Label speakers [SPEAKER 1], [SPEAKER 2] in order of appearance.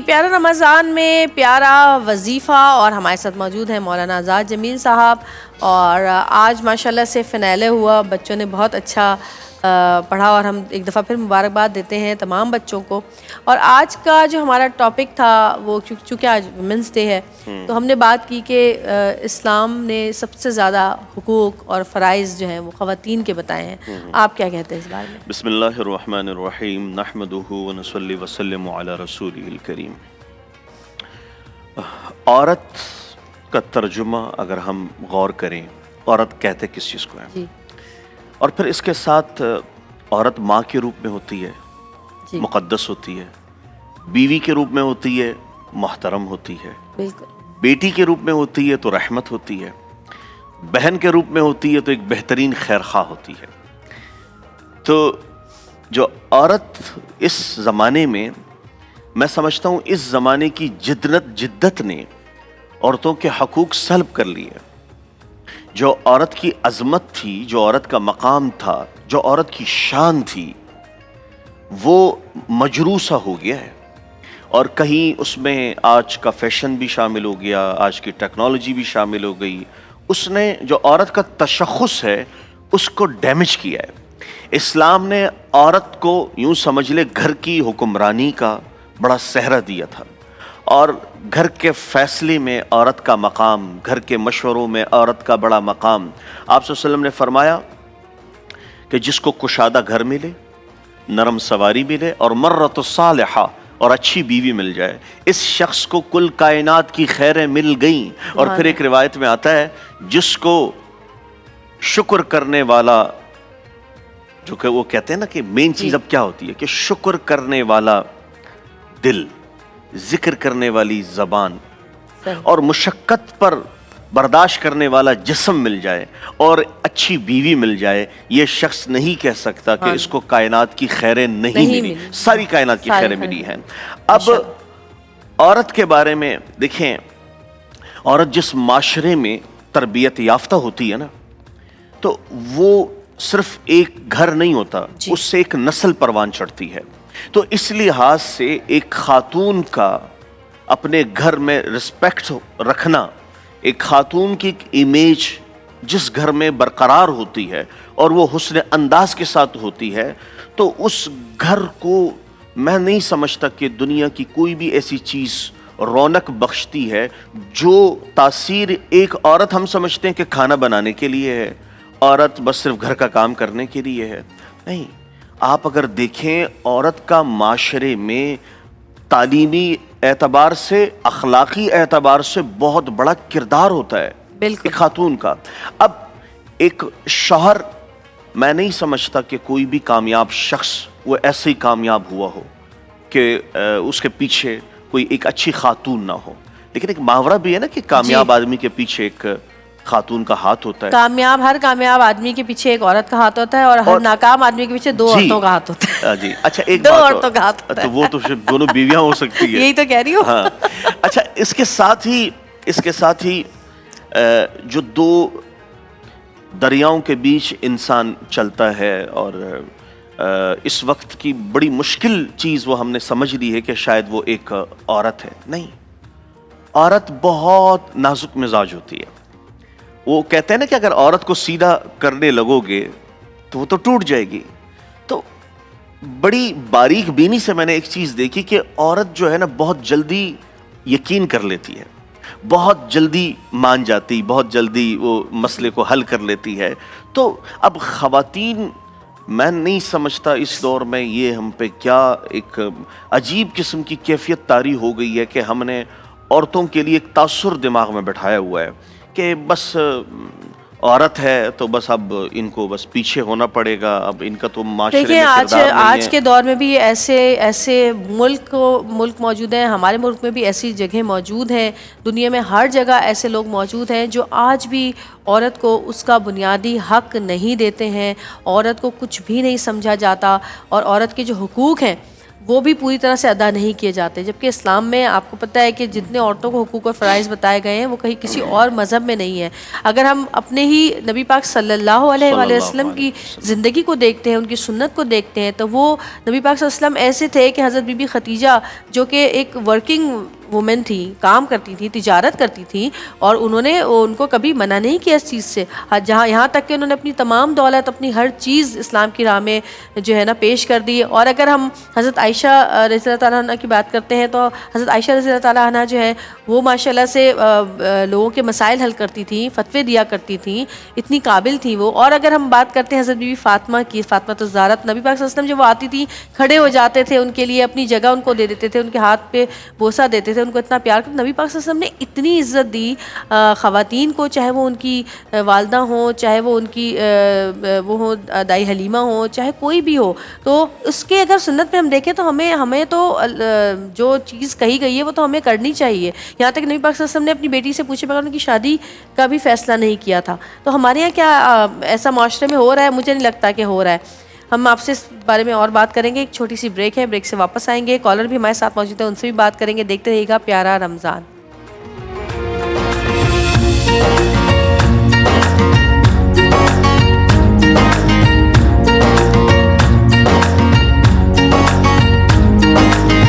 [SPEAKER 1] پیارا رمضان میں پیارا وظیفہ، اور ہمارے ساتھ موجود ہیں مولانا آزاد جمیل صاحب، اور آج ماشاءاللہ سے فنالے ہوا، بچوں نے بہت اچھا پڑھا، اور ہم ایک دفعہ پھر مبارکباد دیتے ہیں تمام بچوں کو۔ اور آج کا جو ہمارا ٹاپک تھا وہ چونکہ آج ویمنس ڈے ہے، تو ہم نے بات کی کہ اسلام نے سب سے زیادہ حقوق اور فرائض جو ہیں وہ خواتین کے بتائے ہیں۔ آپ کیا کہتے ہیں اس بارے میں؟
[SPEAKER 2] بسم اللہ الرحمن الرحیم، نحمدہ ونصلی وسلم علی رسولہ الکریم۔ عورت کا ترجمہ اگر ہم غور کریں، عورت کہتے کس چیز کو ہے؟
[SPEAKER 1] جی
[SPEAKER 2] اور پھر اس کے ساتھ عورت ماں کے روپ میں ہوتی ہے،
[SPEAKER 1] جی
[SPEAKER 2] مقدس ہوتی ہے، بیوی کے روپ میں ہوتی ہے، محترم ہوتی ہے،
[SPEAKER 1] بالکل،
[SPEAKER 2] بیٹی کے روپ میں ہوتی ہے تو رحمت ہوتی ہے، بہن کے روپ میں ہوتی ہے تو ایک بہترین خیرخواہ ہوتی ہے۔ تو جو عورت اس زمانے میں، میں سمجھتا ہوں اس زمانے کی جدت نے عورتوں کے حقوق سلب کر لیے۔ جو عورت کی عظمت تھی، جو عورت کا مقام تھا، جو عورت کی شان تھی، وہ مجروسہ ہو گیا ہے، اور کہیں اس میں آج کا فیشن بھی شامل ہو گیا، آج کی ٹیکنالوجی بھی شامل ہو گئی۔ اس نے جو عورت کا تشخص ہے اس کو ڈیمیج کیا ہے۔ اسلام نے عورت کو یوں سمجھ لے گھر کی حکمرانی کا بڑا سہرا دیا تھا، اور گھر کے فیصلے میں عورت کا مقام، گھر کے مشوروں میں عورت کا بڑا مقام۔ آپ صلی اللہ علیہ وسلم نے فرمایا کہ جس کو کشادہ گھر ملے، نرم سواری ملے، اور مرۃ صالحہ، اور اچھی بیوی مل جائے، اس شخص کو کل کائنات کی خیریں مل گئیں۔ اور پھر ایک روایت میں آتا ہے جس کو شکر کرنے والا، جو کہ وہ کہتے ہیں نا کہ مین چیز اب کیا ہوتی ہے کہ شکر کرنے والا دل، ذکر کرنے والی زبان، اور مشقت پر برداشت کرنے والا جسم مل جائے، اور اچھی بیوی مل جائے، یہ شخص نہیں کہہ سکتا کہ اس کو کائنات کی خیریں نہیں ملی۔ ساری کائنات کی خیریں ملی ہیں۔ اب عورت کے بارے میں دیکھیں، عورت جس معاشرے میں تربیت یافتہ ہوتی ہے نا، تو وہ صرف ایک گھر نہیں ہوتا، اس سے ایک نسل پروان چڑھتی ہے۔ تو اس لحاظ سے ایک خاتون کا اپنے گھر میں رسپیکٹ رکھنا، ایک خاتون کی امیج جس گھر میں برقرار ہوتی ہے اور وہ حسن انداز کے ساتھ ہوتی ہے، تو اس گھر کو میں نہیں سمجھتا کہ دنیا کی کوئی بھی ایسی چیز رونق بخشتی ہے جو تاثیر ایک عورت ہم سمجھتے ہیں کہ کھانا بنانے کے لیے ہے، عورت بس صرف گھر کا کام کرنے کے لیے ہے۔ نہیں، آپ اگر دیکھیں عورت کا معاشرے میں تعلیمی اعتبار سے، اخلاقی اعتبار سے بہت بڑا کردار ہوتا ہے ایک خاتون کا۔ اب ایک شوہر، میں نہیں سمجھتا کہ کوئی بھی کامیاب شخص وہ ایسے ہی کامیاب ہوا ہو کہ اس کے پیچھے کوئی ایک اچھی خاتون نہ ہو، لیکن ایک محاورہ بھی ہے نا کہ کامیاب آدمی کے پیچھے ایک خاتون کا ہاتھ ہوتا ہے۔
[SPEAKER 1] ہر کامیاب آدمی کے پیچھے ایک عورت کا ہاتھ ہوتا ہے، اور ہر ناکام آدمی کے پیچھے دو عورتوں کا ہاتھ ہوتا ہے۔
[SPEAKER 2] جی اچھا، ایک
[SPEAKER 1] دو
[SPEAKER 2] بات
[SPEAKER 1] عورتوں کا ہاتھ ہوتا ہے،
[SPEAKER 2] تو وہ تو دونوں بیویاں ہو سکتی ہے،
[SPEAKER 1] یہی تو کہہ رہی ہوں۔
[SPEAKER 2] ہاں اچھا، اس کے ساتھ ہی جو دو دریاؤں کے بیچ انسان چلتا ہے، اور اس وقت کی بڑی مشکل چیز وہ ہم نے سمجھ لی ہے کہ شاید وہ ایک عورت ہے۔ نہیں، عورت بہت نازک مزاج ہوتی ہے۔ وہ کہتے ہیں نا کہ اگر عورت کو سیدھا کرنے لگو گے تو وہ تو ٹوٹ جائے گی۔ تو بڑی باریک بینی سے میں نے ایک چیز دیکھی کہ عورت جو ہے نا بہت جلدی یقین کر لیتی ہے، بہت جلدی مان جاتی، بہت جلدی وہ مسئلے کو حل کر لیتی ہے۔ تو اب خواتین، میں نہیں سمجھتا اس دور میں یہ ہم پہ کیا ایک عجیب قسم کی کیفیت طاری ہو گئی ہے کہ ہم نے عورتوں کے لیے ایک تاثر دماغ میں بٹھایا ہوا ہے کہ بس عورت ہے تو بس اب ان کو بس پیچھے ہونا پڑے گا، اب ان کا تو معاشرے میں کردار نہیں ہے۔
[SPEAKER 1] آج کے دور میں بھی ایسے ملک موجود ہیں، ہمارے ملک میں بھی ایسی جگہیں موجود ہیں، دنیا میں ہر جگہ ایسے لوگ موجود ہیں جو آج بھی عورت کو اس کا بنیادی حق نہیں دیتے ہیں، عورت کو کچھ بھی نہیں سمجھا جاتا، اور عورت کے جو حقوق ہیں وہ بھی پوری طرح سے ادا نہیں کیے جاتے، جبکہ اسلام میں آپ کو پتہ ہے کہ جتنے عورتوں کو حقوق اور فرائض بتائے گئے ہیں وہ کہیں کسی اور مذہب میں نہیں ہے۔ اگر ہم اپنے ہی نبی پاک صلی اللہ علیہ وآلہ وسلم کی زندگی کو دیکھتے ہیں، ان کی سنت کو دیکھتے ہیں، تو وہ نبی پاک صلی اللہ علیہ وسلم ایسے تھے کہ حضرت بی بی خدیجہ جو کہ ایک ورکنگ وومن تھی، کام کرتی تھی، تجارت کرتی تھی، اور انہوں نے ان کو کبھی منع نہیں کیا اس چیز سے، جہاں یہاں تک کہ انہوں نے اپنی تمام دولت، اپنی ہر چیز اسلام کی راہ میں جو ہے نا پیش کر دی۔ اور اگر ہم حضرت عائشہ رضی اللہ تعالیٰ عنہ کی بات کرتے ہیں تو حضرت عائشہ رضی اللہ تعالیٰ عنہ جو ہے وہ ماشاء اللہ سے لوگوں کے مسائل حل کرتی تھیں، فتوے دیا کرتی تھیں، اتنی قابل تھیں وہ۔ اور اگر ہم بات کرتے ہیں حضرت بی بی فاطمہ کی، فاطمہ الزہرا، نبی پاک صلی اللہ علیہ وسلم جب وہ آتی تھی کھڑے ہو جاتے تھے ان کے لیے، اپنی جگہ ان کو دے دیتے تھے، ان کے ہاتھ پہ بوسہ دیتے تھے، ان کو اتنا پیار کرتے۔ نبی پاک صلی اللہ علیہ وسلم نے اتنی عزت دی خواتین کو، چاہے وہ ان کی والدہ ہوں، چاہے وہ ان کی وہ ہوں دائی حلیمہ ہوں، چاہے کوئی بھی ہو۔ تو اس کے اگر سنت میں ہم دیکھیں تو ہمیں تو جو چیز کہی گئی ہے وہ تو ہمیں کرنی چاہیے۔ یہاں تک نبی پاک صلی اللہ علیہ وسلم نے اپنی بیٹی سے پوچھے بغیر ان کی شادی کا بھی فیصلہ نہیں کیا تھا۔ تو ہمارے یہاں کیا ایسا معاشرے میں ہو رہا ہے؟ مجھے نہیں لگتا کہ ہو رہا ہے۔ ہم آپ سے اس بارے میں اور بات کریں گے، ایک چھوٹی سی بریک ہے، بریک سے واپس آئیں گے، کالر بھی ہمارے ساتھ موجود ہیں، ان سے بھی بات کریں گے۔ دیکھتے رہیے گا پیارا رمضان۔